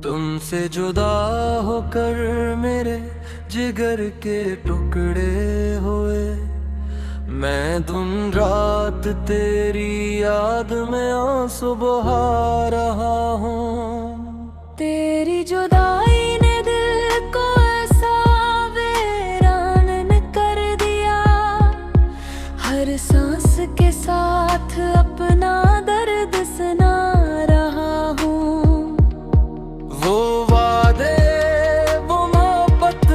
तुमसे जुदा होकर मेरे जिगर के टुकड़े हुए। मैं दिन रात तेरी याद में आंसू बहा रहा हूँ। तेरी जुदाई ने दिल को ऐसा वीरान कर दिया। हर सांस के साथ अपना दर्द सुना रहा हूँ। वो वादे, वो मोहब्बत,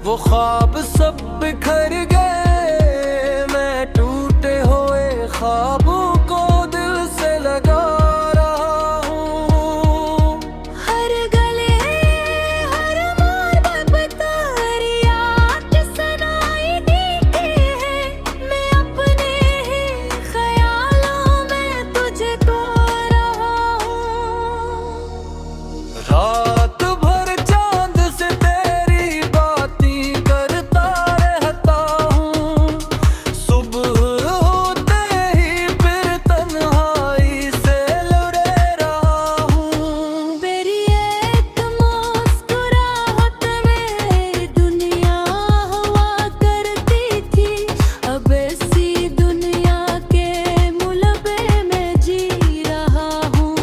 वो ख्वाब सब बिखर गए। मैं टूटे हुए ख्वाबों को दिल से लगा रहा हूँ। हर गले हर मोड़ पर तेरी याद सुनाई देती है। मैं अपने ही ख्यालों में तुझे खो रहा हूँ। रात भर चांद से तेरी बातें करता रहता हूँ। सुबह होते ही फिर तन्हाई से लड़े रहा हूँ। मेरी एक मुस्कुराहट में दुनिया हुआ करती थी। अब ऐसी दुनिया के मुलबे में जी रहा हूँ।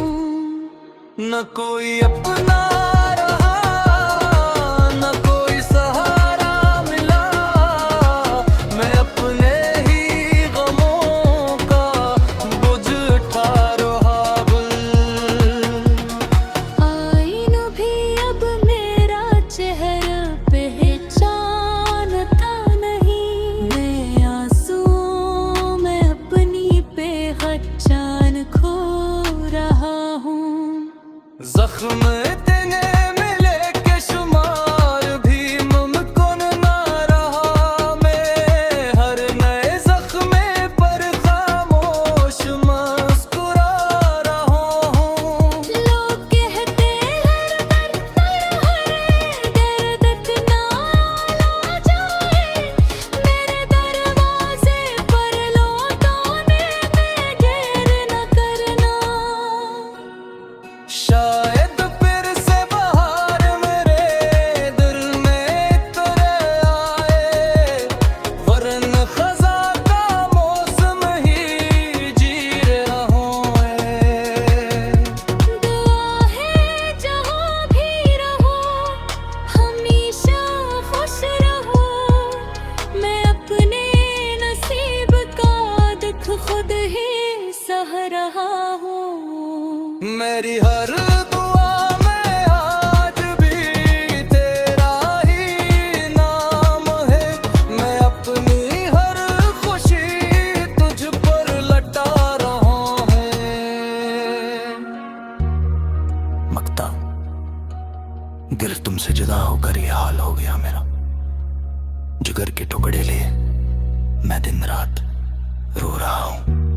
न कोई अपना रहा, न कोई सहारा मिला। मैं अपने ही गमों का बोझ उठा रहा हूँ। आईना भी अब मेरा चेहरा पहचानता नहीं। मैं आंसुओं में अपनी पहचान खो रहा हूँ। जख्म इतने मिले के शुमार भी मुमकिन ना रहा। मैं हर नए जख्मे पर खामोश मुस्कुरा रहा हूँ। लोग कहते हैं हर दर्द ना आ जाए। मेरे दरवाजे पर लौटने में देर न करना। शायद फिर से बहार मेरे दिल में तरह आए। वरन खज़ा का मौसम ही जी रहा हूँ। दुआ है जहाँ भी रहो हमेशा खुश रहो। मैं अपने नसीब का दुख खुद ही सह रहा हूँ। मेरी हर दुआ में आज भी तेरा ही नाम है। मैं अपनी हर खुशी तुझ पर लटा रहा हूँ। मकता गिर तुमसे जुदा होकर ये हाल हो गया मेरा। जिगर के टुकड़े लिए मैं दिन रात रो रहा हूँ।